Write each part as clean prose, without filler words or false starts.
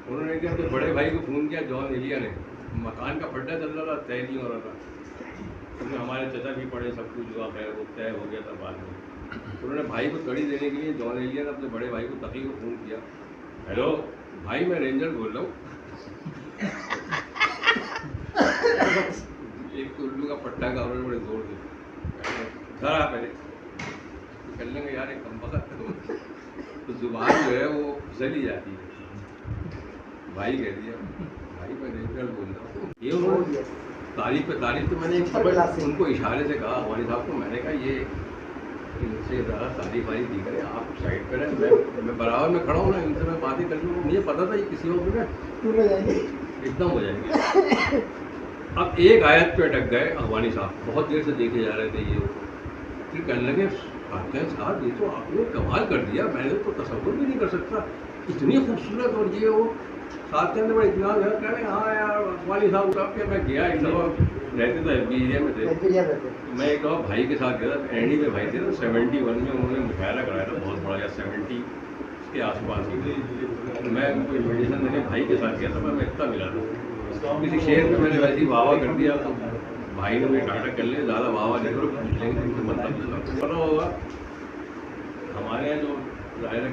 انہوں نے کیا تو بڑے بھائی کو فون کیا جان ایلیا نے, مکان کا پھڈا چل رہا تھا, طے نہیں ہو رہا تھا, کیونکہ ہمارے چچا بھی پڑے, سب کچھ جو ہے وہ طے ہو گیا تھا بعد میں. انہوں نے بھائی کو کڑی دینے کے لیے جان ایلیا نے اپنے بڑے بھائی کو تقی کو فون کیا, ہیلو بھائی میں رینجر بول رہا ہوں. ایک تو اردو کا پٹا کا انہوں نے بڑے زور دیا, گھر آ پہلے کر لیں گے یار ایک کم وقت تو زبان جو ہے وہ پھسل ہی جاتی ہے. بھائی کہہ دیا بھائی میں رینجر بول رہا ہوں. یہ انہوں نے تعریف پہ تعریف, تو میں نے ان کو اشارے سے کہا ہمارے صاحب کو, میں نے کہا یہ ان سے زیادہ تعریف واریف نہیں کرے, آپ سائڈ پہ رہیں, میں برابر میں کھڑا ہوں نا, ان سے میں باتیں کر لوں. مجھے پتا تھا یہ کسی وقت میں ایک دم ہو جائیں گے. اب ایک آیت پہ اٹک گئے اخوانی صاحب, بہت دیر سے دیکھے جا رہے تھے یہ, پھر کہنے لگے فاتح صاحب یہ تو آپ نے کمال کر دیا, میں نے تو تصور بھی نہیں کر سکتا, اتنی خوبصورت. اور یہ وہ ساتھ کے اندر بڑے اطمینان ہے, کہہ رہے ہیں ہاں یار اخوانی صاحب صاحب کہ میں گیا ایک دفعہ, رہتے تھے ایف بی ایریا میں تھے, میں ایک دفعہ بھائی کے ساتھ گیا تھا, اینڈی میں بھائی تھے نا, 71 میں انہوں نے مشاعرہ کرایا تھا بہت بڑا, یا 70 کے آس پاس ہی. میں کوئی میڈیسن دینے بھائی کے ساتھ گیا تھا, میں اتنا ملا تھا کسی شہر میں, میں نے ویسے ہی واہ واہ کر دیا, تو بھائی نے مجھے ٹاٹا کر لیا, زیادہ واہ واہ نہیں کرو, پوچھ لیں گے تم سے مطلب پتا ہوگا. ہمارے یہاں جو ظاہر ہے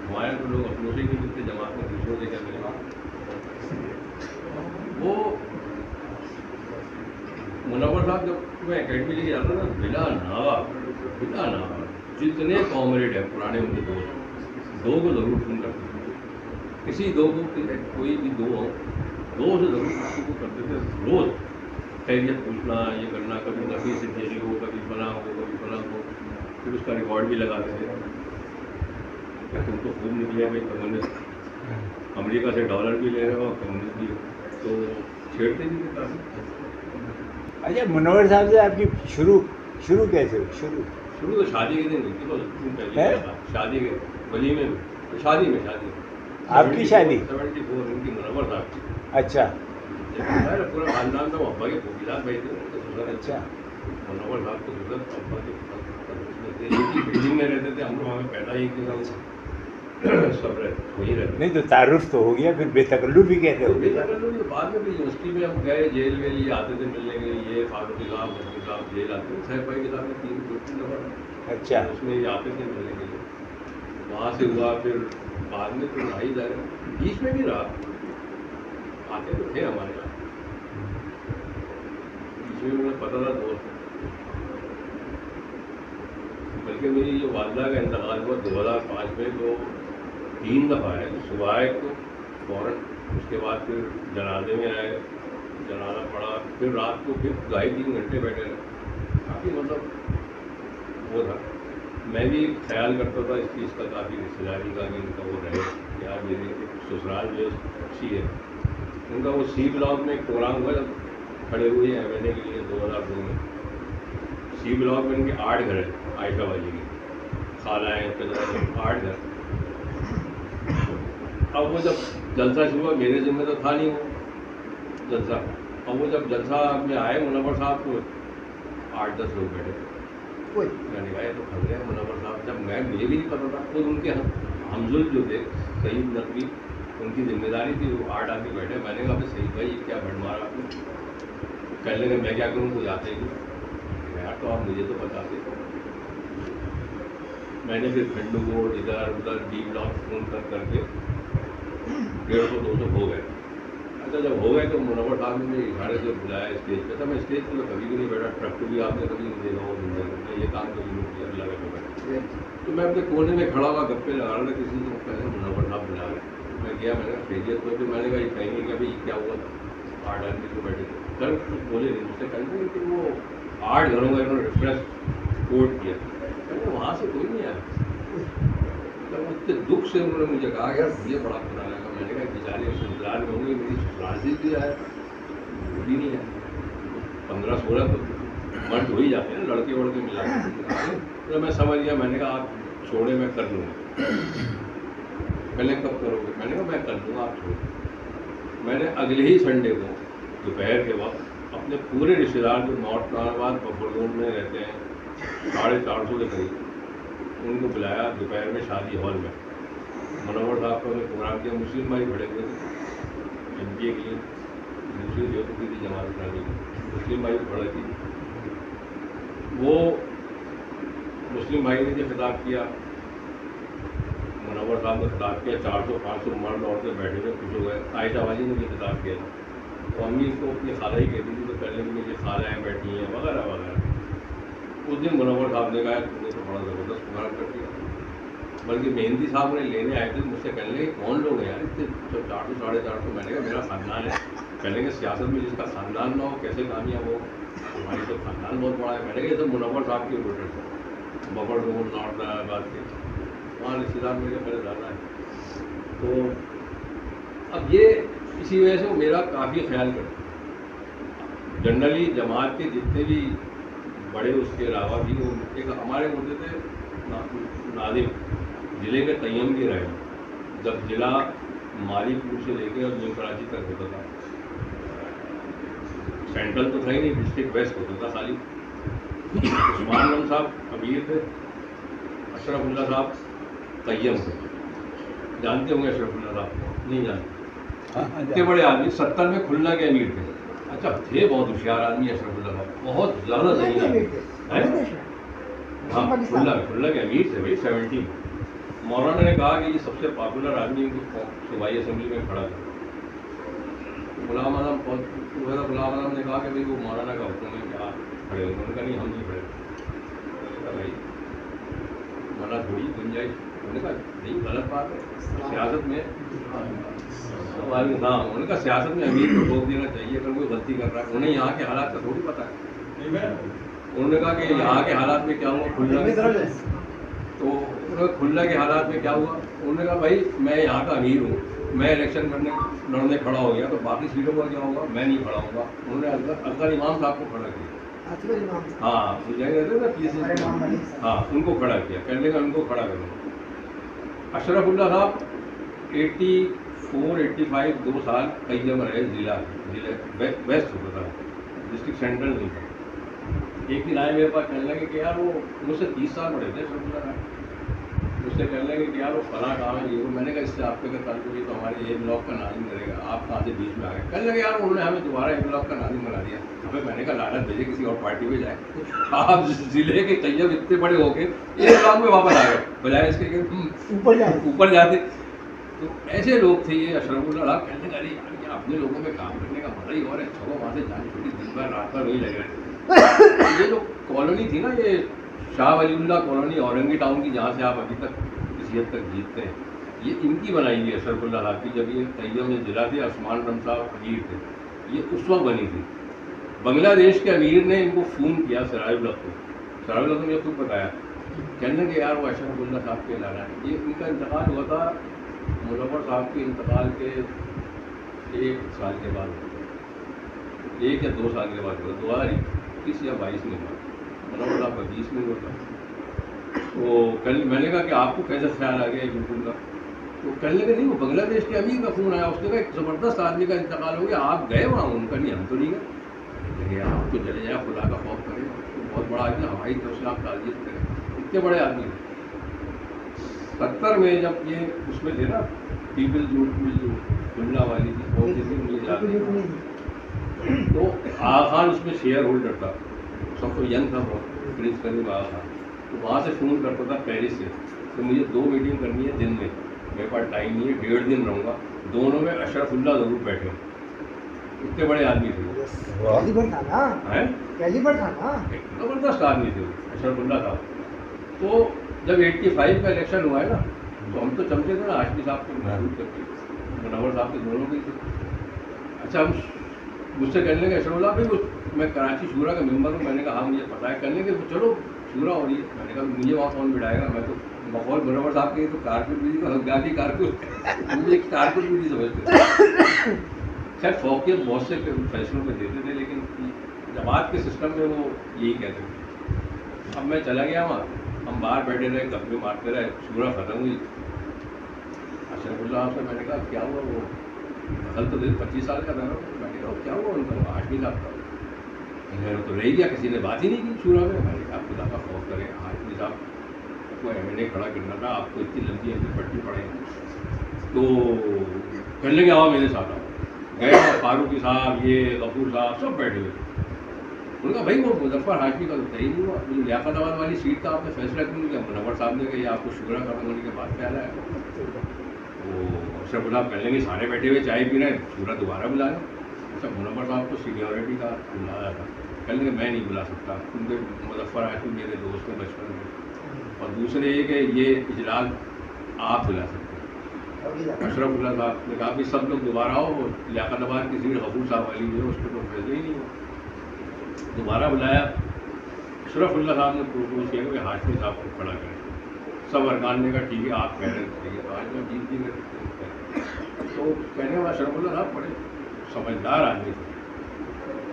ہمارے یہاں تو لوگ اپنوں سے ہی نہیں ملتے, جماعت میں دوسروں سے کیا ملے. وہ منور صاحب جب میں اکیڈمی لے کے جاتا نا, بلا ناوا جتنے کامریڈ ہیں پرانے ان کے دوست, دو کو ضرور فون کرتے تھے, کسی دو کو کوئی بھی دو ہو, دو سے ضرور کسی کو کرتے تھے روز, خیریت پوچھنا, یہ کرنا, کبھی نفی سے جیلی ہو, کبھی فلاں ہو, کبھی فلاں ہو. پھر اس کا ریکارڈ بھی لگاتے تھے کہ تم تو خوب نکلے بھائی کمیونسٹ, امریکہ سے ڈالر بھی لے رہے ہو, کمیونسٹ بھی, تو چھیڑتے بھی تھے کافی. اچھا منور صاحب سے آپ کی شروع کیسے ہوئی؟ شروع تو شادی کے دن ہوئی تھی, شادی کے ولیمے میں, شادی میں آپ کی شادی 74 ان کی منور صاحب کی. اچھا پورا خاندان تھا, ابا کے پوکیلات بھائی تھے. اچھا منور صاحب کو ضرورت ابا کے بلڈنگ میں رہتے تھے, ہم لوگ وہاں پیدا ہی کیا, سب وہیں رہتے. نہیں تو تعارف تو ہو گیا, پھر بے تکلفی کہتے ہو. بے تکلفی بعد میں بھی یونیورسٹی میں ہم گئے, جیل ویل یہ آتے تھے ملنے کے لیے, یہ فاروقی صاحب مفتی صاحب جیل آتے تھے, صاحب بھائی کے ساتھ 3 دفعہ. اچھا اس میں یہ آتے تھے ملنے کے لیے, وہاں سے ہوا. پھر بعد میں تو رہا ہی جا رہے, بیچ میں بھی رہا, آتے تو تھے ہمارے یہاں, بیچ میں انہیں پتہ تھا دوست. بلکہ میری جو والدہ کا انتقال ہوا 2005 میں, تو 3 دفعہ ہے. صبح ایک تو فوراً, اس کے بعد پھر جنازے میں آئے, جنازہ پڑا, پھر رات کو پھر 2.5-3 گھنٹے بیٹھے رہے. کافی مطلب وہ تھا. میں بھی خیال کرتا تھا اس چیز کا کافی, رشتے داری کا, کہ ان کا وہ رہے. یار میری سسرال جو اچھی ہے, ان کا وہ سی بلاک میں ایک پروگرام ہوا جب کھڑے ہوئے ہیں ایم کے لیے 2002 میں. سی بلاک میں ان کے 8 گھر ہیں, عائشہ والی کی خالہ ہیں, 8 گھر. اب وہ جب جلسہ شروع ہوا, میرے ذمہ تو تھا نہیں وہ جلسہ. اب وہ جب جلسہ میں آئے منور صاحب کو, 8-10 لوگ بیٹھے تھے. میں نے کہا یہ تو کھڑ گئے منور صاحب. جب میں مجھے بھی نہیں پتا تھا, خود ان کے ہمزل جو تھے سعید نقوی, ان کی ذمہ داری تھی, وہ 8 آدمی بیٹھے. میں نے کہا سعید بھائی یہ کیا بھڑ مارا آپ نے؟ کہنے لگے میں کیا کروں, تو جاتے ہی یار, تو آپ مجھے تو بتاتے. میں نے پھر کھنڈو کو ادھر ادھر ڈی بلاک فون کر کے 150-200 ہو گئے. اچھا جب ہو گئے تو منور صاحب نے مجھے اشارے سے بلایا اسٹیج پہ. تھا میں اسٹیج پہ تو کبھی بھی نہیں بیٹھا, ٹرک بھی آپ نے کبھی نہیں دیکھا ہو زندگی میں, یہ کام کبھی نہیں کیا اللہ کا شکر. تو میں اپنے کونے میں کھڑا ہوا, گپے لگا رہا تھا, کسی سے پہلے منور صاحب بلا رہے. میں گیا, میں نے کہا خیریت تو, میں نے کہا یہ کہیں گے کہ بھائی کیا ہوا تھا, 8 آدمی کو بیٹھے تھے. سر کچھ بولے نہیں, مجھ سے کہیں گے کہ وہ 8 گھروں کا انہوں نے ریفرنس کوٹ کیا. میں نے وہاں سے کوئی نہیں آیا. اتنے دکھ سے انہوں نے مجھے کہا یار یہ بڑا پتا لگا. میں نے کہا بیچارے اس انتظار میں ہوں گے, میری سسرالی بھی آیا بھی نہیں ہے. 15-16 تو مرد ہو ہی جاتے ہیں, لڑکے وڑکے ملا کے. تو میں سمجھ گیا, میں نے کہا آپ چھوڑے میں کر لوں گا. پہلے کب کرو گے؟ میں نے کہا میں کر لوں گا, آپ چھوڑیں. میں نے اگلے ہی سنڈے کو دوپہر کے وقت اپنے پورے رشتے دار جو نارتھ نارباد بفر میں رہتے ہیں 450 کے قریب, ان کو بلایا دوپہر میں شادی ہال میں. منور صاحب کا پروگرام کیا، مسلم بھائی بڑے ہوئے تھے ایم پی اے کے لیے، دوسری جو ہوتی تھی جماعت اسلامی کی، مسلم بھائی بڑے تھی، وہ مسلم بھائی نے جو خطاب کیا، منور صاحب نے خطاب کیا، 400-500 مرد عورتیں بیٹھے ہوئے خوش ہو گئے، عائشہ واجی نے جو خطاب کیا تھا، تو امی اس کو اپنی خالہ ہی کہتی تھی، تو پہلے بھی مجھے خالہیں بیٹھی ہیں وغیرہ وغیرہ. اس دن منور صاحب نے کہا تم نے تو بڑا زبردست پروگرام کر دیا، بلکہ مہندی صاحب نے لینے آئے تھے مجھ سے کہنے لگے کون لوگ ہیں یار اتنے 400-450، میں نے کہا میرا خاندان ہے. کہنے کہ سیاست میں جس کا خاندان نہ ہو کیسے کامیاب ہو، ہماری تو خاندان بہت بڑا ہے. میں نے کہا یہ سب منور صاحب کے ووٹرس ہیں، ببر ڈور نارتھ آباد کے، وہاں رشتے دار میرے پہلے زیادہ ہیں. تو اب یہ اسی وجہ سے وہ میرا کافی خیال کرتے. جنرلی جماعت کے جتنے بھی بڑے اس کے علاوہ بھی وہ ایک ہمارے ہوتے تھے ناظم ضلع کے تیم کی رہے، جب ضلع مالی پور سے لے کے اور نیو کراچی تک ہوتا تھا، سینٹرل تو تھا ہی نہیں، ڈسٹرکٹ ویسٹ ہوتا تھا خالی. عثمان رم صاحب امیر تھے، اشرف اللہ صاحب قیم تھے. جانتے ہوں گے اشرف اللہ صاحب؟ نہیں جانتے؟ اتنے بڑے آدمی 70 میں کھلنا کے امیر تھے. اچھا تھے بہت ہوشیار آدمی اشرف اللہ صاحب، بہت زیادہ صحیح. ہاں کھلنا کے امیر تھے بھائی 70. مولانا نے کہا کہ یہ سب سے پاپولر آدمی ان کو صوبائی اسمبلی میں کھڑا تھا. غلام اعظم نے کہا کہ بھائی وہ مولانا کا حکم ہے کہ آپ کھڑے ہو. انہوں نے کہا نہیں ہم نہیں کھڑے. بھائی منع تھوڑی گنجائش. انہوں نے کہا نہیں غلط بات ہے سیاست میں. ہاں انہوں نے کہا سیاست میں امیر کو ٹوک دینا چاہیے اگر کوئی غلطی کر رہا ہے. انہیں یہاں کے حالات کا تھوڑی پتہ ہے. انہوں نے کہا کہ یہاں کے حالات میں کیا ہوا کھلنا، تو کھلنا کے حالات میں کیا ہوا. انہوں نے کہا بھائی میں یہاں کا امیر ہوں، میں الیکشن لڑنے کھڑا ہو گیا تو باقی سیٹوں پر کیا ہوگا، میں نہیں کھڑا ہوں گا. انہوں نے اصغر امام صاحب کو کھڑا کیا. ہاں ہاں ان کو کھڑا کیا، کہنے کا ان کو کھڑا کروں. اشرف اللہ صاحب 84-85 2 سال قیم رہے ضلع ویسٹ ہوتا تھا، ڈسٹرکٹ سینٹرل نہیں تھا. ایک دن آئے میرے پاس کہنے لگے کہ یار وہ مجھ سے 30 سال بڑے تھے اشرف اللہ صاحب. مجھ سے کہنے لگے کہ یار وہ فلاں کام ہے یہ وہ. میں نے کہا اس سے آپ کے اگر تعلق ہوئی تو ہمارے اے بلاک کا ناظم کرے گا، آپ کہاں سے بیچ میں آ گئے. کہنے لگے یار انہوں نے ہمیں دوبارہ اے بلاک کا ناظم بنا دیا. ہمیں میں نے کہا لعنت بھیجے کسی اور پارٹی میں جائے. آپ ضلع کے طیب اتنے بڑے ہو کے اے بلاک میں واپس آ گئے بجائے اس کے کہ اوپر جاتے. تو ایسے لوگ تھے یہ اشرف اللہ صاحب. کہنے لگے یار یہ اپنے لوگوں میں کام کرنے کا مزہ ہی اور ہے. چھوڑو وہاں سے جان چھوٹی دن بھر رات بھر وہی لگے رہے. یہ جو کالونی تھی نا یہ شاہ ولی اللہ کالونی اورنگی ٹاؤن کی، جہاں سے آپ ابھی تک کسی حد تک جیتتے ہیں، یہ ان کی بنائی ہوئی اشرف اللہ صاحب کی. جب یہ طیب میں ضلع تھے عثمان رم صاحب امیر تھے، یہ اس وقت بنی تھی. بنگلہ دیش کے امیر نے ان کو فون کیا سراج الحق کو. سراج الحق نے مجھے خود بتایا، کہنے کہ یار وہ اشرف اللہ صاحب کے لانا ہے. یہ ان کا انتقال ہوا تھا منور صاحب کے انتقال کے 1 سال کے بعد، 1 یا 2 سال کے بعد ہوا. 2021 یا 22 میں ہوا. منور صاحب کا 20 میں ہوا تھا. تو کل میں نے کہا کہ آپ کو کیسے خیال آ گیا بالکل کا. تو کہنے لگے نہیں وہ بنگلہ دیش کے امیر کا فون آیا. اس نے کہا ایک زبردست آدمی کا انتقال ہو گیا، آپ گئے وہاں؟ ان کا نہیں ہم تو نہیں گئے. آپ تو چلے جائیں خدا کا خوف کریں، بہت بڑا آدمی ہماری طرف سے آپ تعریف کریں. اتنے بڑے آدمی 70 میں جب یہ اس میں تھے نا پیپل جو کھلنا والی تھی بہت جیسے مجھے جاتی. تو آغا خان اس میں شیئر ہولڈر تھا، سب کو ینگ تھا بہت، پرنس کریم آغا خان. تو وہاں سے فون کرتا تھا پیرس سے کہ مجھے 2 میٹنگ کرنی ہے دن میں، میرے پاس ٹائم نہیں ہے، 1.5 دن رہوں گا. دونوں میں اشرف اللہ ضرور بیٹھے. اتنے بڑے آدمی تھے وہ، زبردست آدمی تھے اشرف اللہ صاحب. تو جب 85 کا الیکشن ہوا ہے نا تو ہم تو چمچے تھے نا ہاشمی صاحب کو محدود کر کے، منور صاحب کے دونوں کے تھے. اچھا ہم مجھ سے کہنے لگے اشرف اللہ بھائی میں کراچی شورا کا ممبر ہوں. میں نے کہا ہاں مجھے پتا ہے. کہنے لگے چلو شورا ہو رہی ہے. میں نے کہا مجھے وہاں کون بٹھائے گا، میں تو ماحول منور صاحب کے تو کارکن بھی تھی، گاندھی کارکن، مجھے کارکن بھی نہیں سمجھتے. خیر فوقیت بہت سے فیصلوں پہ دیتے تھے لیکن جماعت کے سسٹم میں وہ یہی کہتے تھے. اب میں چلا گیا وہاں، ہم باہر بیٹھے رہے، گپے مارتے رہے. شورا ختم ہوئی. اشرف اللہ سے میں نے کہا کیا ہوا؟ وہ دخل تو 25 سال کا تھا. میں نے کہا کیا ہوا ان کا؟ ہاشمی صاحب کا انہوں نے تو رہ گیا، کسی نے بات ہی نہیں کی شورا میں. میں نے کہا خدا کا خوف کرے ہاشمی صاحب आपको एमएनए खड़ा करना था, आपको इतनी लंबी लंबी पट्टी पड़ेगी, तो कहने लगे आओ मेरे साथ आओ। गए फारूकी साहब, ये गफूर साहब, सब बैठे हुए थे। उन्होंने कहा भाई वो मुजफ्फर हाशमी का तो तय नहीं हुआ, जो लियाकताबाद वाली सीट का आपने फैसला क्यों नहीं किया? मुनव्वर साहब ने कहा ये आपको शुक्र खत्म होने के बाद ख्याल आया। वो अशरफ साहब कहने लगे सारे बैठे हुए चाय पी रहे हैं, शुक्र दोबारा बुलाया। अच्छा, मुनव्वर साहब को सीनियरिटी का बुलाया था, कहने लगे मैं नहीं बुला सकता क्योंकि मुजफ्फर हाशमी मेरे दोस्त हैं बचपन में, और दूसरे ये कि ये इजलास आप बुला सकते हैं। अशरफुल्लाह साहब ने कहा कि सब लोग दोबारा आओ, लियाकताबाद की सीट गफूर साहब वाली जो है उस पर तो फैसला ही नहीं हुआ। दोबारा बुलाया, अशरफुल्लाह साहब ने प्रोपोज किया कि हाशमी साहब को खड़ा करें। सब अरकान ने कहा ठीक है आप कह रहे थे, तो आज मैं जीत भी कर। तो कहने वाला अशरफुल्लाह साहब बड़े समझदार आदमी थे।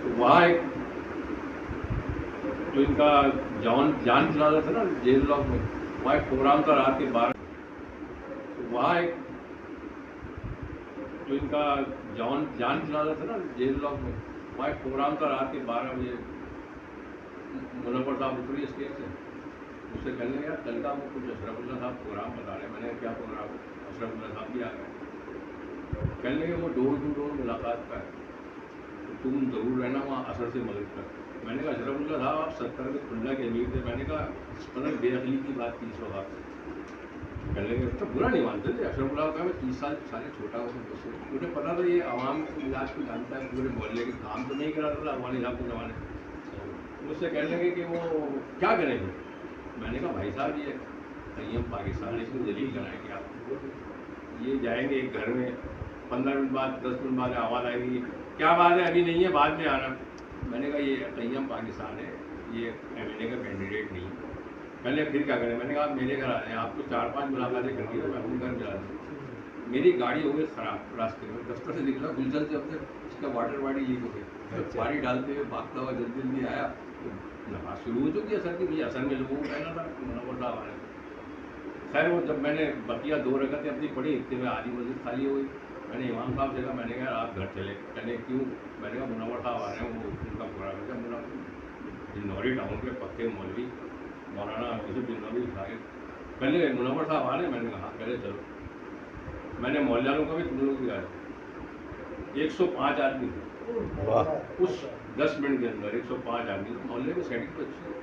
तो वहाँ एक जो इनका जान प्लाजा था ना जेल लॉक में, वहाँ एक प्रोग्राम था रात के 12। तो वहाँ एक जो इनका जान प्लाजा था ना जेल लॉक में, वहाँ एक प्रोग्राम था रात के 12 बजे। मुनव्वर साहब उतरी स्टेज से, उससे कहने लगा कल का वो कुछ अशरफुल्लाह साहब प्रोग्राम बता रहे हैं। मैंने क्या प्रोग्राम? अशरफुल्लाह साहब भी आ गए। कहने लगे वो डोर टू डोर मुलाकात का है, तो तुम ज़रूर रहना वहाँ असर से मगरिब तक। मैंने कहा अशरफुल्लाह साहब आप 70 के खुल्ला के अमीर थे। मैंने कहा मतलब बेअकली की बात 30 लोग आप। कहने लगे तो बुरा नहीं मानते थे। अशरफुल्लाह का मैं 30 साल सारे छोटा हूँ, मुझे पता था ये आवाम को मिलाज को जानता है, पूरे मोहल्ले के काम तो नहीं कराता था अफगानी साहब के ज़माने। मुझसे कहने लगे कि वो क्या करेंगे? मैंने कहा भाई साहब ये तय्यम पाकिस्तान इसमें दलील कराएंगे आपको। ये जाएंगे एक घर में, 15 मिनट बाद 10 मिनट बाद आवाज़ आएगी क्या बात है अभी नहीं है बाद में आना। मैंने कहा ये तय्यम पाकिस्तान है, ये एमएनए का कैंडिडेट नहीं है। पहले फिर क्या करें? मैंने कहा आप मेरे घर आ जाएँ, आपको 4-5 मुलाकातें करनी है, मैं अपने घर जा दूँ। मेरी गाड़ी हो गई ख़राब रास्ते में, दफ्तर से निकला गुलशन से अपने उसका वाटर बॉडी लीक हो गई, पानी डालते हुए भागता हुआ जल्दी जल्दी आया तो नमाज शुरू हो चुकी असर की। मुझे असर में लोगों को कहना था मुनव्वर साहब आने। खैर वो जब मैंने बकिया 2 रकअतें अपनी पढ़ी, इतने में आधी मस्जिद खाली हो गई। मैंने इमाम साहब से कहा, मैंने कहा आप घर चले। कहने क्यों? मैंने कहा मुनव्वर साहब आ रहे हैं, वो उनका प्रोग्राम है। मुनव्वर दिनौरी टाउन के पक्के मौलवी मौलाना यूसुफ दिनौरी साहिब कहने मुनव्वर साहब आ रहे हैं। मैंने कहा हाँ, कहले चलो। मैंने मोहल्ले वालों का भी तुम लोग दिया, 105 आदमी थे उस 10 मिनट के अंदर। 105 आदमी मोहल्ले में सेटिंग तो अच्छी है।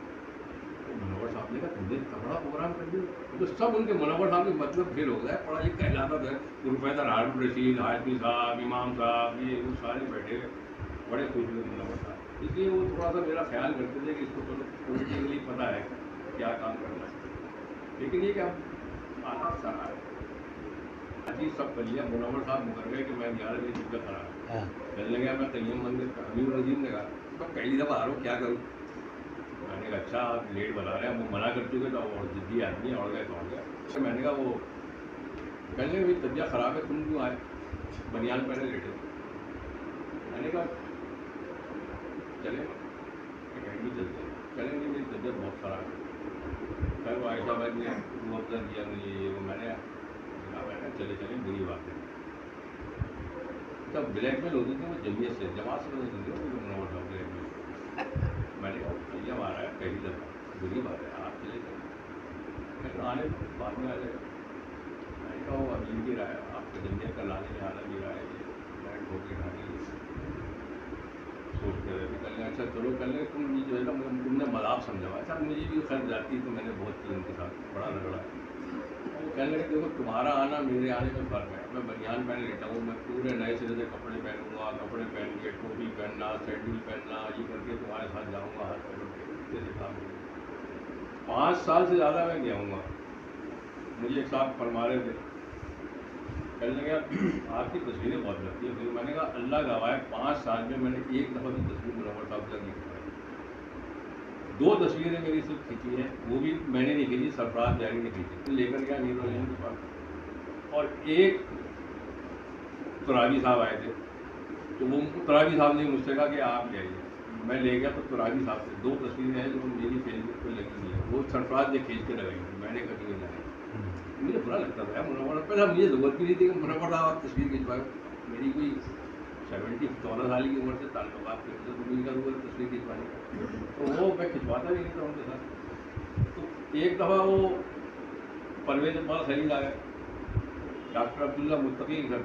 तो मुनव्वर साहब ने कहा तुमने तगड़ा प्रोग्राम कर दिया। तो सब उनके मुनव्वर साहब के मतलब फेल हो गया, पढ़ा लिखा इलाका था। प्रोफेसर हारून रशीद, हाशमी साहब, इमाम साहब, ये वो सारे बैठे बड़े खुश हुए मुनव्वर साहब। इसलिए वो थोड़ा सा मेरा ख्याल करते थे कि इसको चलो पोलिटिकली पता है क्या काम करना है। लेकिन ये क्या आना सारा अजीब सब कर लिया। मुनव्वर साहब मुकर गए कि मैं 11 बजे दिक्कत आ रहा चलने गया। मैं तय्यम मंदिर का हमीद नजीम ने कहा तो कई दफ़ा आ रहा हूँ क्या करूँ? मैंने कहा अच्छा आप लेट बता रहे हैं, वो मना कर चुके थे और जिद्दी आदमी और गए दौड़ गया। मैंने कहा वो कहने भाई तबीयत ख़राब है तुम क्यों आए? बनियान पहने लेटे। मैंने कहा चले अकेडमी चलते हैं। चलेंगे मेरी तबीयत बहुत ख़राब है। खैर वो आयशा भाई ने वो अफसर दिया मुझे ये वो। मैंने चले चले बुरी बात है। तब ब्लैकमेल होती थी वो जमीयत से, जमात से होती थी मुनव्वर साहब ब्लैकमेल। मैंने कहा भैया आ रहा है पहली दफ़ा, बुरी बात है आप चले जाए। आने बाद में आ जाएगा। मैंने कहा वो अमीर की राय आपको जमीयत का लाने में आना भी रहा है, ये ठोके खाने सोचते रहे कर लें। अच्छा चलो कर लें, तुम ये जो है ना तुमने मजाक समझा। अच्छा मुझे भी खर्च जाती तो मैंने बहुत की उनके साथ बड़ा रगड़ा। कहने लगे देखो तुम्हारा आना मेरे आने में फ़र्क है। मैं बनियान पहन लेता हूँ, मैं पूरे नए सिरे से कपड़े पहनूंगा, कपड़े पहन के टोपी पहनना, सैंडल पहनना, ये करके तुम्हारे साथ जाऊँगा हाथ पकड़ के जैसे काम। 5 साल से ज़्यादा मैं गया हूँ। मुझे एक साहब फरमा रहे थे, कहने लगे आपकी तस्वीरें बहुत लगती है। फिर मैंने कहा अल्लाह गवाह है 5 साल में मैंने एक दफ़ा भी तस्वीर मुनव्वर साहब तक नहीं खिंचवाई। 2 तस्वीरें मेरी सिर्फ खींची हैं, वो भी मैंने नहीं खींची, सरफराज जारी ने खींची। लेकर गया नीरोजन के पास और एक तुराबी साहब आए थे, तो वो तुराबी साहब ने मुझसे कहा कि आप जाइए। मैं ले गया तो तुराबी साहब से 2 तस्वीरें हैं जो मेरी फेसबुक पर लगी हुई है, वो सरफराज ने खींच के लगाई थी, मैंने कभी नहीं लगाई। मुझे बुरा लगता था मुनव्वर, पहले मुझे ज़रूरत भी नहीं थी कि मुनव्वर साहब आप तस्वीर खिंचवाए। मेरी कोई 14 साल की उम्र से ताल्लुकात थे, तो मुझे का तस्वीर खिंचवाने का, तो वो मैं खिंचवाता भी नहीं था उनके साथ। तो एक दफ़ा वो پرویز اقبال خلیل آ گئے، ڈاکٹر عبداللہ متقی گھر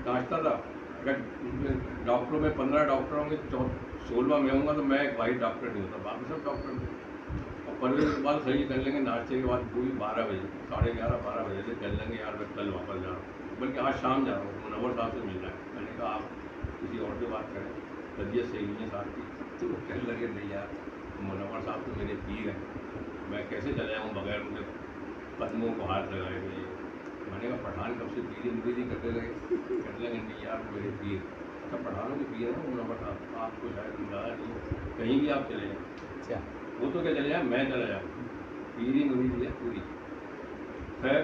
کانچتا تھا، اگر ڈاکٹروں میں 15 ڈاکٹر ہوں گے 16واں میں ہوں گا تو میں ایک واحد ڈاکٹر نہیں ہوتا، باقی سب ڈاکٹر تھے. اور پرویز اقبال خلیل کر لیں گے ناشتے کے بعد پوری 12 بجے 11:30 12 بجے سے کر لیں گے یار میں کل واپس جا رہا ہوں، بلکہ آج شام جا رہا ہوں، منور صاحب سے ملنا ہے. میں نے کہا آپ کسی اور سے بات کریں، طبیعت صحیح نہیں ہے صاحب کی. تو وہ کہنے لگے نہیں یار منور صاحب تو میرے پیر ہیں، میں کیسے چلے جاؤں بغیر ان کے قدموں کو ہاتھ لگائے ہوئے. میں نے کہا پٹھان کب سے پیری مریدی کرنے لگے، کہنے لگے نہیں یار میرے پیر. اچھا پٹھانوں کے پیر ہیں منور صاحب، آپ کو شاید اندازہ نہیں ہو، کہیں بھی آپ چلے جائیں. وہ تو کیا چلے جائیں، میں چلا جاؤں، پیری مریدی ہے پوری. خیر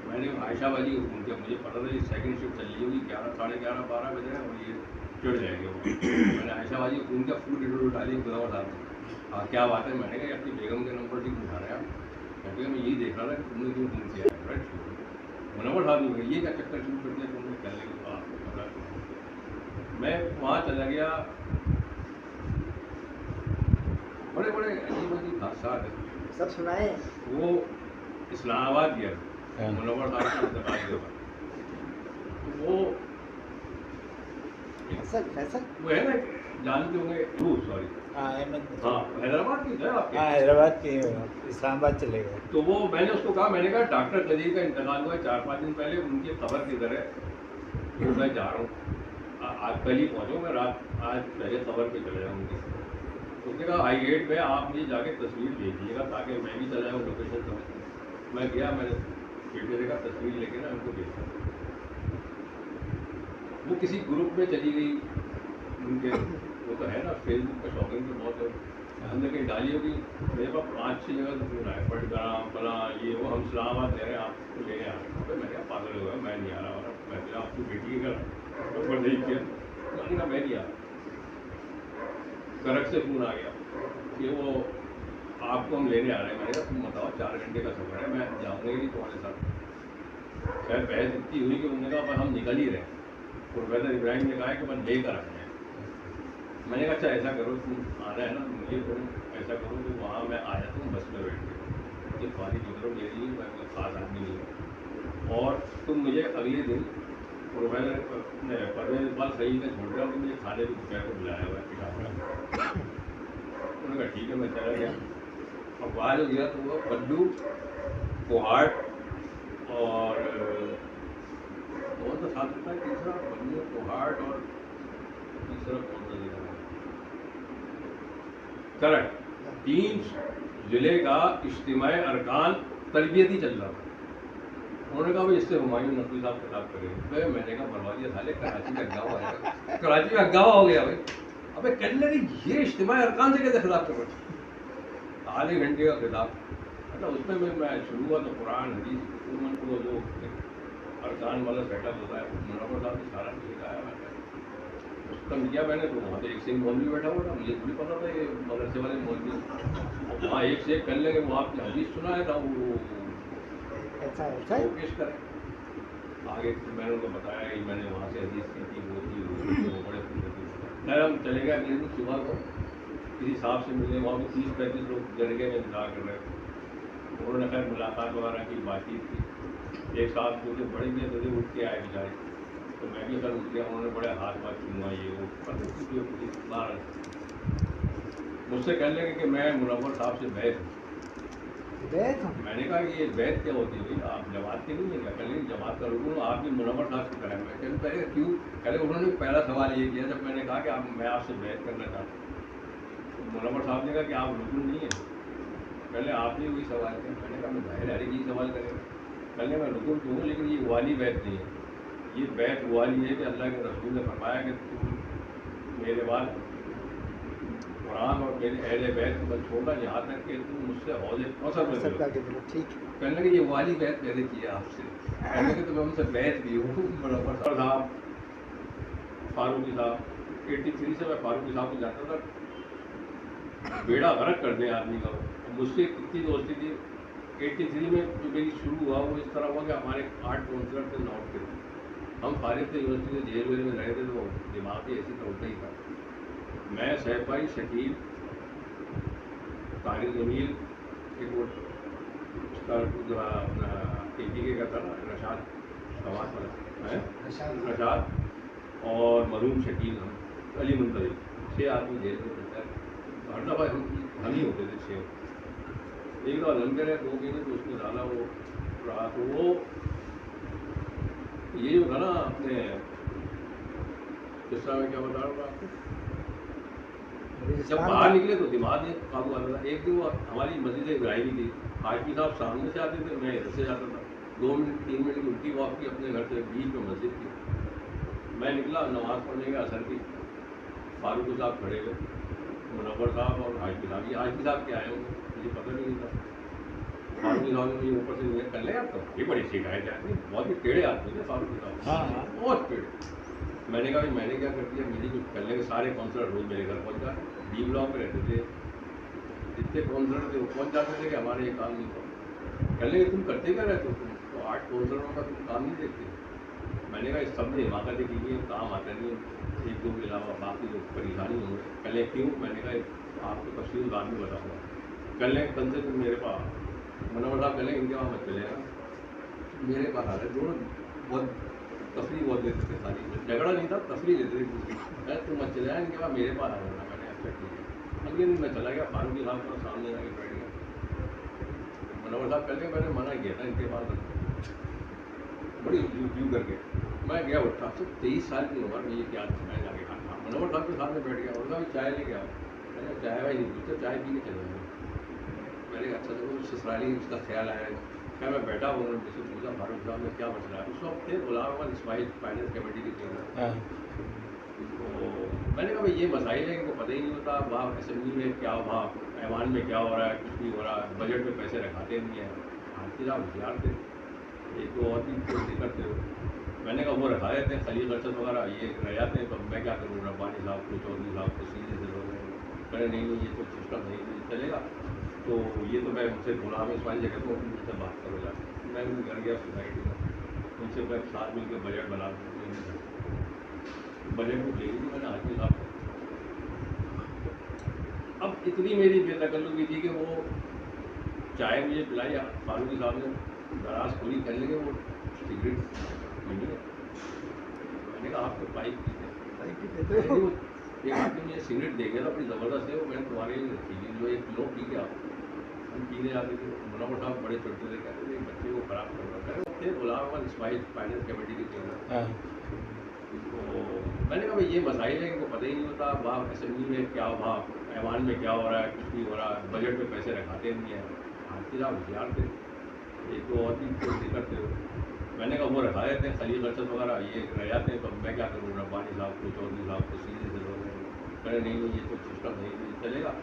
میں نے عائشہ والی کو فون کیا، مجھے پتا تھا یہ سیکنڈ شفٹ چل رہی ہوگی، 11 11:30 12 بجے ہیں اور یہ چڑھ جائیں گے. وہ میں نے عائشہ والی کو فون کیا، فوڈ ڈیٹیل ڈالی منور صاحب نے. ہاں کیا بات ہے، میں نے کہا اپنی بیگم کے نمبر سے اٹھا رہے ہیں آپ. کہتے ہیں میں یہی دیکھ رہا تھا کہ تم نے کیوں فون کیا ہے. منور صاحب نے یہ کیا چکر شروع کر دیا تم نے کرنے کے بعد. میں وہاں چلا گیا، بڑے بڑے عجیب عجیب حادثات ہیں سب سنائے. وہ اسلام آباد گیا منور صاحب کا انتقال کے بعد. وہ وہ ہے نا جانتے ہوں گے سوری ہاں حیدرآباد کی ہے آپ کے، حیدرآباد کی اسلام آباد چلے گئے. تو وہ میں نے اس کو کہا، میں نے کہا ڈاکٹر قدیر کا انتقال ہوا ہے 4-5 دن پہلے، ان کی قبر کدھر ہے، وہ میں جا رہا ہوں آج کل ہی پہنچوں میں، رات آج پہلے قبر پہ چلے جاؤں گی. اس نے کہا ہائی گیٹ پہ آپ مجھے جا کے تصویر بھیجیے گا تاکہ میں بھی چلا جاؤں لوکیشن سمجھ. میں گیا، میں نے بیٹے کا تصویر لے کے نا ان کو بھیجا. وہ کسی گروپ میں چلی گئی ان کے، وہ تو ہے نا فیس بک پہ شاپنگ تو بہت ہے، ہم نے کہیں ڈالی ہوگی، میرے پاس 5-6 جگہ سے فون آئے پٹگرام فلاں یہ وہ، ہم اسلام آباد لے رہے ہیں آپ کو لینے آ رہے ہیں. میں کیا پاگل ہوا میں نہیں آ رہا ہوں، میں پھر آپ کی بیٹی کے گھر اوپر نہیں کیا، میں نے کہا میں نہیں آ رہا. کرک سے فون آ گیا کہ وہ آپ کو ہم لینے آ رہے ہیں. میں نے کہا تم بتاؤ 4 گھنٹے کا سفر ہے، میں جاؤں گا ہی نہیں تمہارے ساتھ. خیر بحث اتنی ہوئی کہ انہوں نے کہا پر ہم نکل ہی رہے. پروفیسر ابراہیم نے کہا کہ میں لے کر آ جائیں. میں نے کہا اچھا ایسا کرو تم آنا ہے نا مجھے، تم ایسا کرو کہ وہاں میں آ جاتا ہوں بس میں بیٹھ کے، یہ فارغ گزرو میری میں کوئی خاص آدمی نہیں ہوں، اور تم مجھے اگلے دن پروفیسر پرویز اقبال خلیل نے چھوڑ دیا کہ مجھے کھانے کو دوپہر کو بلایا ہوا ہے پٹھان. انہوں نے کہا ٹھیک ہے میں چلا گیا. اور وہاں جو گیا تو وہ پڈو کوہاٹ اور کون سا ساتھ ہوتا ہے تیسرا، پڈو کوہاٹ اور تیسرا کون سا ضلع ہے، کرٹ، 3 ضلع کا اجتماع ارکان تربیتی چل رہا تھا. انہوں نے کہا بھائی اس سے ہمایوں نقوی صاحب خطاب کریں. میں نے کہا بربادی سالے کراچی میں ہنگامہ ہو گیا، کراچی میں ہنگامہ ہو گیا بھائی. ابے کہنے لگے یہ اجتماع ارکان سے کیسے خطاب کر رہے، آدھے گھنٹے کا خطاب. اچھا اس میں شروع ہوا تو قرآن حدیث عموماً کو جو ارکان والا سیٹ اپ ہوتا ہے منور صاحب نے سارا کچھ سکھایا. میں ختم کیا میں نے تو وہاں پہ ایک سے ایک مولوی بیٹھا ہوا تھا، مجھے تھوڑی پتا تھا یہ مدرسے والے مولوی، وہاں ایک سے ایک کرنے لگے وہ آپ نے حدیث سنا ہے تھا وہ پیش کریں. آگے میں نے ان کو بتایا کہ میں نے وہاں سے حدیث کی تھی وہ تھی وہ بڑے خوش تھے. خیر ہم چلے گئے اگلے دن صبح کو کسی صاحب سے ملے، وہاں پہ 30-35 لوگ جرگے میں انتظار کر رہے تھے. انہوں نے خیر ملاقات وغیرہ کی، بات چیت کی. ایک صاحب جو کہ بڑے بھی بجے اٹھ کے آئے بیچارے، تو میں بھی خیر اٹھ گیا. انہوں نے بڑے ہاتھ چوما یہ وہ باہر مجھ سے کہنے لگے کہ میں منور صاحب سے بیعت ہوں. میں نے کہا کہ یہ بیعت کیا ہوتی ہے، آپ جماعت کے نہیں ہیں کیا؟ کہ جماعت کا رکن آپ بھی منور صاحب کی طرح. میں کہنے پہلے کیوں، پہلے انہوں نے پہلا سوال یہ کیا جب میں نے کہا کہ میں آپ سے بیعت کرنا چاہتا ہوں. منور صاحب نے کہا کہ آپ رکن نہیں ہیں. پہلے آپ نے وہی سوال کیا. میں نے کہا میں ظاہر ہے یہی سوال کرے گا. پہلے میں رکن تو ہوں لیکن یہ والی بیعت نہیں ہے. یہ بیعت والی ہے کہ اللہ کے رسول نے فرمایا کہ تم میرے بعد قرآن اور میرے اہل بیت کو بس چھوڑنا یہاں تک کہ تم مجھ سے حوض کوثر میں ملو. کہنے لگے یہ والی بیعت میں نے کی ہے آپ سے. کہنے لگے تو میں ان سے بیعت بھی ہوں. منور صاحب فاروقی صاحب 83 سے میں فاروقی صاحب کو جاتا تھا، بیڑا غرق کر دیں آدمی کا. مجھ سے کتنی دوستی تھی. 83 میں جو میری شروع ہوا وہ اس طرح ہوا کہ ہمارے 8 کونسلر تھے نارتھ کے. ہم فارغ تھے یونیورسٹی سے، جیل ویل میں رہے تھے تو دماغ بھی ایسی توڑتا ہی تھا. میں سیف بھائی شکیل طارق جمیل ایک وہ जो अपना KPK का था ना, रशाद समाज वाला है, रशाद और मरूम शकील, अली मुंतजर, 6 आदमी जेल में रहता है। हर दफ़ा हम ही होते थे 6। एक दफ़ा लंबे रहे 2 महीने, तो उसमें डाला वो रहा। तो वो ये जो था ना अपने किस तरह में क्या बता रहा हूँ आपको, जब बाहर निकले तो दिमाग में काबू आता था। एक दिन वो हमारी मस्जिद इब्राहिमी थी, हाजी साहब सामने से आते थे, मैं इधर से जाता था। 2 मिनट 3 मिनट की उल्टी वॉक की अपने घर से, बीच में मस्जिद थी। मैं निकला नमाज़ पढ़ने का, असर की, फारूक साहब खड़े हुए, मुनव्वर साहब और हाजी साहब। ये हाजी साहब के आए होंगे, मुझे पता नहीं था। फारूक साहब ने मुझे ऊपर से मुझे कर लिया, तो ये बड़ी शिकायत है, बहुत ही टेढ़े आदमी थे फारूक साहब, बहुत टेढ़े। मैंने कहा मैंने क्या कर दिया, मेरी कुछ करने के सारे काउंसलर रोज मेरे घर पहुँच जाते, D ब्लॉक में रहते थे, जितने काउंसलर थे वो पहुँच जाते थे कि हमारे ये काम नहीं था। कहने तुम करते क्या रहते हो, तुम तो 8 काउंसलरों का तुम काम नहीं देखते। मैंने कहा इस सब ने हिमाकत की है, काम आता नहीं, 1-2 के अलावा बाकी लोग परेशानी होंगे। कहने क्यों, मैंने कहा आपको तफसील बाद में बताऊँगा। कहने कल से तुम मेरे पास, मुनव्वर साहब कहने इनके वहाँ मत चलेगा, मेरे पास आ रहे। दोनों बहुत तफरी बहुत देते थे, सारी झगड़ा नहीं था, तफरी देते थे। तुम मत चले इनके बाद, मेरे पास आ रहा। मैंने अच्छा ठीक है। अगले दिन मैं चला गया, फारूक साहब को सामने जाके बैठ गया। मुनव्वर साहब कहते मैंने मना किया था इनके पास बड़ी क्यों करके। मैं गया उठा, तो 23 साल की उम्र में ये क्या मैं जाके खाता। मुनव्वर साहब के सामने बैठ गया, उनका भी चाय लेके आओ। मैंने चाय भाई नहीं पूछते, चाय पी के चले गए। मैंने कहा अच्छा चलो, ससुराली उसका ख्याल आएगा। क्या मैं बैठा हूँ, उन्होंने मुझसे पूछा फारूक साहब में क्या मसला है। उस वक्त थे गुलाम अहमद इस्माइल फाइनेंस कमेटी के चेयरमैन। तो मैंने कहा भाई ये मसाइल है, इनको पता ही नहीं होता, वहाँ असेंबली में क्या, वहाँ ऐवान में क्या हो रहा है, कुछ नहीं हो रहा, बजट में पैसे रखाते नहीं हैं। हाथी साहब होशियार थे, एक तो और भी कोशिश करते हो। मैंने कहा वो रखा देते हैं, खलील अरशद वगैरह ये रह जाते हैं, तो मैं क्या करूँ, रब्बानी साहब को, चौधरी साहब को सीधे से लोग कह नहीं ये तो सिस्टम नहीं चलेगा। तो ये तो मैं उनसे गुलाम इस्माइल जगह तो उनसे बात करो जाकर। मैं उनके घर गया सोसाइटी में, उनसे मैं साथ मिल के बजट बना बजट को ले ली थी मैंने हाजी साहब। अब इतनी मेरी बेतकल्लुफी थी कि वो चाय मुझे पिलाई, फारूक साहब ने दराज पूरी कर लेंगे, वो सिगरेट पीनी है। मैंने कहा आपको पाइप पीते हैं, एक आदमी मुझे सिगरेट दे गया था बड़ी ज़बरदस्त है, वो मैंने तुम्हारे लिए रखी थी, जो एक लोग पी के आप हम पीने जाते थे। मुनव्वर साहब बड़े छोटे थे, कहते थे बच्चे को खराब कर रहा है। थे गुलाम अहमद इस्माइल फाइनेंस कमेटी के चेयरमैन। तो मैंने कहा भाई ये मसाइल है, इनको पता ही नहीं होता, वहाँ असेंबली में क्या, वहाँ ऐवान में क्या हो रहा है, कुछ नहीं हो रहा, बजट में पैसे रखाते नहीं हैं। हाथी साहब होशियार थे, एक तो और भी कोशिश करते हो। मैंने कहा वो रखा देते हैं, खलील अरशद वगैरह ये रह जाते हैं, तो मैं क्या करूँ, रब्बानी साहब को, चौधरी साहब को सीधे से लोग कह नहीं ये तो सिस्टम नहीं चलेगा।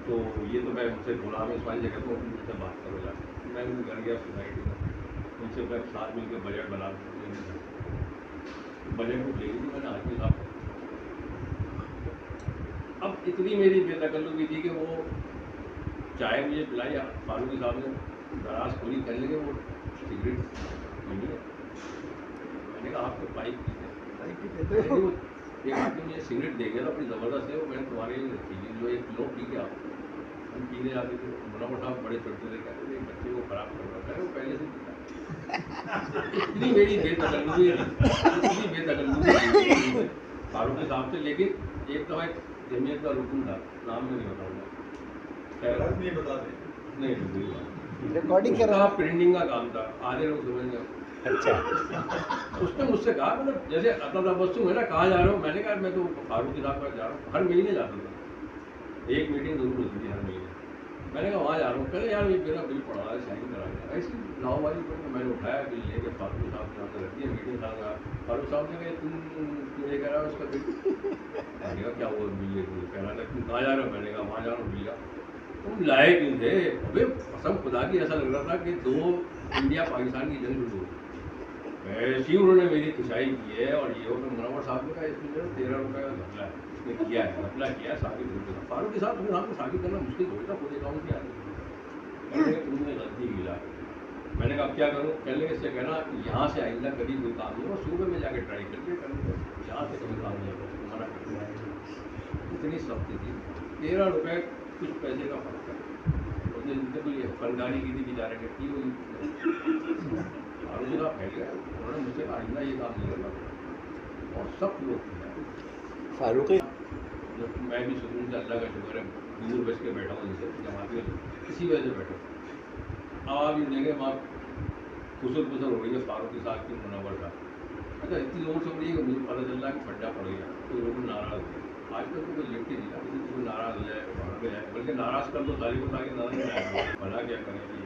तो ये तो मैं उनसे गुलाम इस्माइल जगह तो उनसे बात करो जाकर। मैं उनके घर गया सोसाइटी में, उनसे मैं साथ मिल के बजट बना बजट को ले ली थी मैंने हाजी साहब। अब इतनी मेरी बेतकल्लुफी थी कि वो चाय मुझे पिलाई, फारूक साहब ने दराज पूरी कर लेंगे, वो सिगरेट पीनी है। मैंने कहा आपको पाइप पीते हैं, एक आदमी मुझे सिगरेट दे गया था बड़ी ज़बरदस्त है, वो मैंने तुम्हारे लिए रखी थी, जो एक लोग पी के आप हम पीने जाते थे। मुनव्वर साहब बड़े छोटे थे, कहते थे बच्चे को खराब कर रहा है, वो पहले से पीता। इतनी मेरी बेतकल्लुफी फारूक साहब से। लेकिन एक तो एक जमीयत का रुकन था, नाम में नहीं बताऊँगा, नहीं रिकॉर्डिंग कर रहा उसका प्रिंटिंग का काम था, आधे लोग समझ गए। अच्छा, उसने मुझसे कहा, मतलब जैसे अतबस्सुम है ना, कहाँ जा रहे हो। मैंने कहा मैं तो फारूक साहब पर जा रहा हूँ, हर महीने जाता था, एक मीटिंग जरूर होती थी हर महीने। मैंने कहा वहाँ जा रहा हूँ, कहते यार ये मेरा बिल पड़ा है, साइन करा गया। ऐसी लाहौबाजी पर मैंने उठाया बिल लेके फारूक साहब के साथ रखी है, मीटिंग खाऊंगा। फारूक साहब ने कहा तुम ये कह रहा हो उसका बिल। मैंने कहा क्या हुआ बिल लेके, कह रहा था तुम कहाँ जा रहे हो। मैंने कहा वहाँ जा रहा हूँ, बिल तुम लाए क्यों थे। अबे कसम खुदा की ऐसा लग रहा था कि 2 इंडिया पाकिस्तान की जंग शुरू हो। ऐसी उन्होंने मेरी खिंचाई की है। और ये होकर मुनव्वर साहब ने कहा इसमें जो 13 रुपये का घपला है, इसने किया है, घपला किया है, साबित हो गया। फारूक के साथ अपने साबित करना मुश्किल हो गया, पूरे अकाउंट की आदमी। मैंने तुमने गलती की ला। मैंने कहा क्या करूँ, कहने से कहना यहाँ से आइंदा कभी कोई काम नहीं हो, सूबे में जाके ट्राई करके करना, यहाँ से कभी काम नहीं होगा, तुम्हारा कर दिया। इतनी सख्ती थी, 13 रुपये कुछ पैसे का फर्क है। जितने कोई फनकारी की थी बेचारे ने की हुई आलोचना फैल गया। उन्होंने मुझसे कहा आइंदा ये काम नहीं करना और सब लोग फारूक मैं भी सुकून से अल्लाह का शुक्र है दूर बच के बैठा हूँ इनसे जमाती में इसी वजह से बैठा हूँ। अब आप ये देखें वहाँ खुसर पुसर हो रही है फारूक के साथ की मुनव्वर साहब। अच्छा इतनी जोर से हो रही है कि मुझे पता चल रहा है कि फड्डा पड़ गया कोई लोग नाराज़ हो गए। आज तक तो कोई लिखते नहीं था किसी को नाराज़ हो जाए भाग जाए बल्कि नाराज़ कर दो तारीफ को ताकि नाराज़ नहीं आए भला क्या करें कि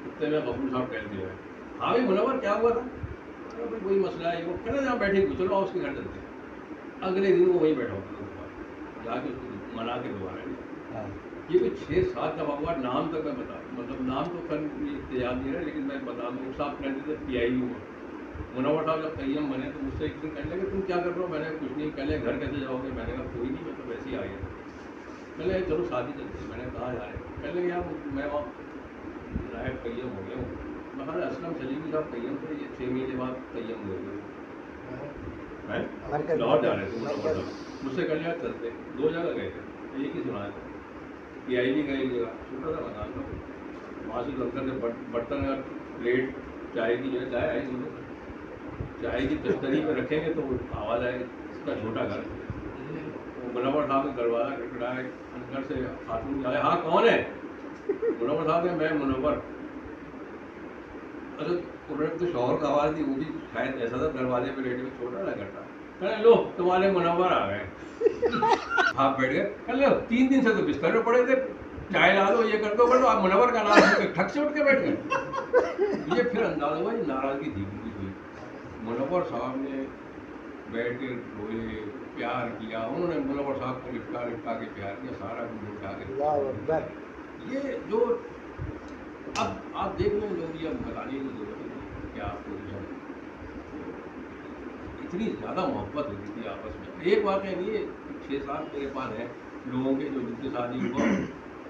इतने में गफूर साहब कह दिया है हाँ भाई मुनव्वर क्या हुआ था भाई वही मसला है वो कहना जहाँ बैठे चलो आओ उसके घर चलते हैं। अगले दिन वो वहीं बैठा होता जाके उसको मना के दोबारा ये कोई 6-7 का हुआ नाम तक मैं बता मतलब नाम तो कर याद नहीं रहा लेकिन मैं बता दूँ साहब कहते थे PI में मुनव्वर साहब जब तैयम बने तो मुझसे एक दिन कहने लगे तुम क्या कर रहे हो मैंने कुछ नहीं कहने घर कैसे जाओगे मैंने कहा कोई नहीं मैं तो वैसे ही आ गया कहने चलो शादी चलती मैंने कहा जा रहे कहने लगे यार मैं वहाँ नायब तैयम हो गया हूँ मैं कहा असलम सलीम साहब तैयम थे ये 6 महीने बाद तैयम हुए लाहौर जा रहे थे मुनव्वर साहब मुझसे कहने यार चलते 2 जगह गए थे एक ही सुनाया था PI भी गई जगह छोटा सा मकान था वहाँ से लड़कर से बर्तन और प्लेट चाय की जो है चाय आई सुनो चाय की तश्तरी पर रखेंगे तो आवाज़ आएगी इसका छोटा घर वो मुनव्वर साहब ने दरवाज़ा खटखटाया अंदर से खातून आए हाँ कौन है मुनव्वर साहब ने मैं मुनव्वर अच्छा उन्होंने तो शौहर का आवाज़ दी वो भी शायद ऐसा था दरवाजे पर लेटे में छोटा सा घर था कहने लो तुम्हारे मुनव्वर आ गए आप बैठ गए कल 3 दिन से तो बिस्तर में पड़े थे चाय ला दो ये कर दो आप मुनव्वर का नाम ठक से उठ के बैठ गए ये फिर अंदाजा हुआ ये नाराज़गी धीमी हुई मुनव्वर साहब ने बैठ के रोए प्यार किया उन्होंने मुनव्वर साहब को लिपटा लिपटा के प्यार किया सारा कुछ लिपटा के ये जो अब आप देख लें लोग ये बताने की जरूरत नहीं क्या आपको इतनी ज़्यादा मोहब्बत होती थी आपस में एक वाक़या नहीं है 6-7 मेरे पास हैं लोगों के जो जिनके शादी हुआ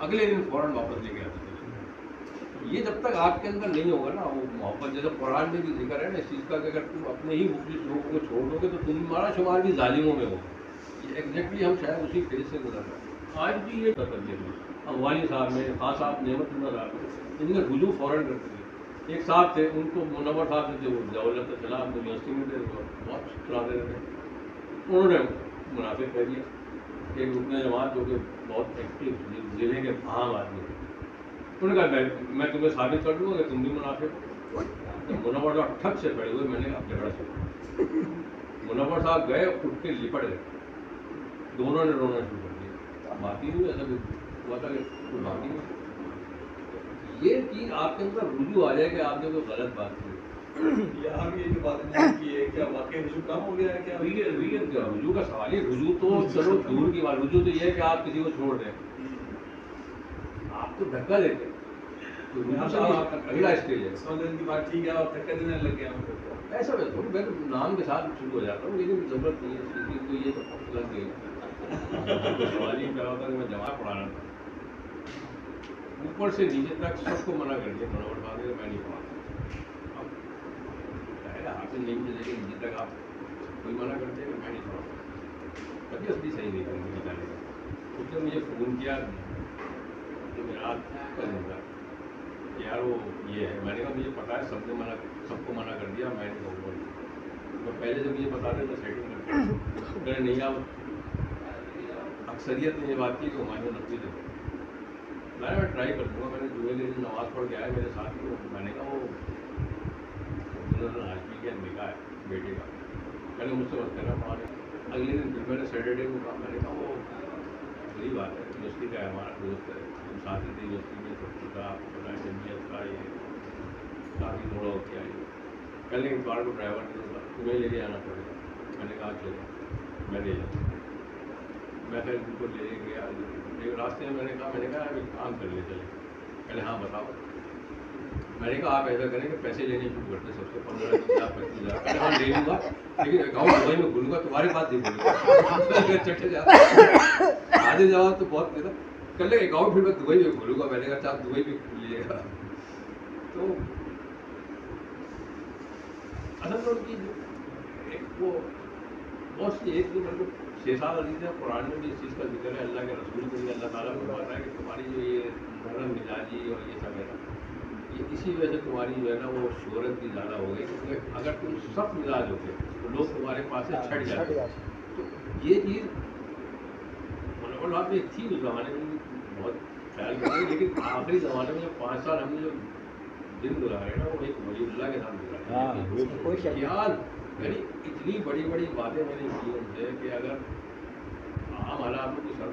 अगले दिन फ़ौरन वापस लेके आते थे ये जब तक आपके अंदर नहीं होगा ना वो मोहब्बत जैसे कुरान में भी जिक्र है ना इस चीज़ का कि अगर तुम अपने ही मुखलिस लोगों को छोड़ दोगे तो तुम्हारा शुमार भी जालिमों में होगा ये एग्जैक्टली हम शायद उसी फेज से गुजर रहे हैं आज भी ये कर दिया अमवानी साहब ने खास साहब नेमतुल्लाह साहब इनने रुजू फ़ौरन कर दिए एक साहब थे उनको मुनव्वर साहब ने जो जवाहर चला हम यूनिवर्सिटी में थे बहुत चलाते रहते उन्होंने मुनाफिक कह दिया एक रुकने जमात जो कि बहुत एक्टिव ज़िले के अहम आदमी थे उन्होंने कहा मैं तुम्हें साबित कर दूँगा कि तुम भी मुनाफिक हो तो मुनव्वर साहब ठक से खड़े हुए मैंने अब झगड़ा शुरू मुनव्वर साहब गए उठ के लिपट गए दोनों ने रोना शुरू कर दिया बाकी नहीं ऐसा हुआ था कि कोई बाकी नहीं ये चीज़ आपके अंदर रुजू आ जाए कि आपने कोई गलत बात की यहाँ भी ये जो बात नहीं की है क्या वाकई रुजू कम हो गया है क्या रुजू का सवाल ही रुजू तो चलो दूर की बात रुजू तो ये है कि आप किसी को छोड़ दें आप तो धक्का देते तो रुजू से अगला स्टेज है 100 दिन की बात ठीक है और धक्का देने लग गया ऐसा मैं थोड़ी मैं नाम के साथ शुरू हो जाता हूँ लेकिन ज़रूरत नहीं है क्योंकि तो ये तो गलत नहीं है सवाल ही क्या होता है कि मैं जमा पढ़ाना था ऊपर से नीचे तक सबको मना कर दिया मुनव्वर साहब ने मैं नहीं पढ़ाता अब हासिल नहीं मिले लेकिन नीचे तक आप कोई मना करते हैं कि मैं नहीं पढ़ाता तबीयत भी सही नहीं करेंगे बताने का उसने मुझे फ़ोन किया तो मेरा हाथ कर दूँगा यार वो ये है मैंने कहा मुझे पता है सबको मना कर दिया मैं नहीं कहूँगा तो पहले जब मुझे बताते तो सेटिंग करते नहीं आप अक्सरियत ने ये बात की तो हमारे नकली थे मैं ट्राई कर दूँगा मैंने जुए के दिन नमाज़ पढ़ के आया मेरे साथ ही मैंने कहा वो उन्होंने आज भी क्या निकाह है बेटे का मैंने मुझसे मत करना पड़ा अगले दिन फिर मैंने सैटरडे को कहा मैंने कहा वो सही बात है यूनिवर्सिटी का है हमारा दोस्त है हम साथ ही थे यूनिवर्सिटी में सब का आपको पता है जमीयत का ये काफ़ी थोड़ा हो गया ये कल एक बार को ड्राइवर नहीं होता तुम्हें लेके आना पड़ेगा मैंने कहा चलो मैं ले जाऊँ मैं फिर उनको ले गया एक रास्ते में मैंने कहा एक काम कर ले चले पहले हाँ बताओ मैंने कहा आप ऐसा करें कि पैसे लेने शुरू करते सबसे 15,000 25,000 हाँ ले लूँगा लेकिन अकाउंट दुबई में भूलूंगा तुम्हारी बात नहीं भूलूंगा चट्टे जाता आधे जवाब तो बहुत देता कर ले अकाउंट फिर मैं दुबई में भूलूंगा मैंने कहा आप दुबई में भूलिएगा तो असल में उनकी एक वो بہت سی ایک جو مطلب 6 7 حدیث ہیں قرآن میں بھی اس چیز کا ذکر ہے، اللہ کے رسول کو بھی اللہ تعالیٰ فرماتا ہے کہ تمہاری جو یہ نرم مزاجی اور یہ سب ہے نا، یہ اسی وجہ سے تمہاری جو ہے نا وہ شہرت بھی زیادہ ہو گئی، کیونکہ اگر تم سخت مزاج ہوتے تو لوگ تمہارے پاس سے چھٹ جاتے. تو یہ چیز منور صاحب میں تھی اس زمانے میں بہت خیال کرتے، لیکن آخری زمانے میں جو 5 سال ہم نے جو دن گزارے نا وہ ایک ولی اللہ کے ساتھ گزارے. خیال یعنی اتنی بڑی بڑی باتیں میں نے کی ان سے کہ اگر عام حالات میں کوئی سر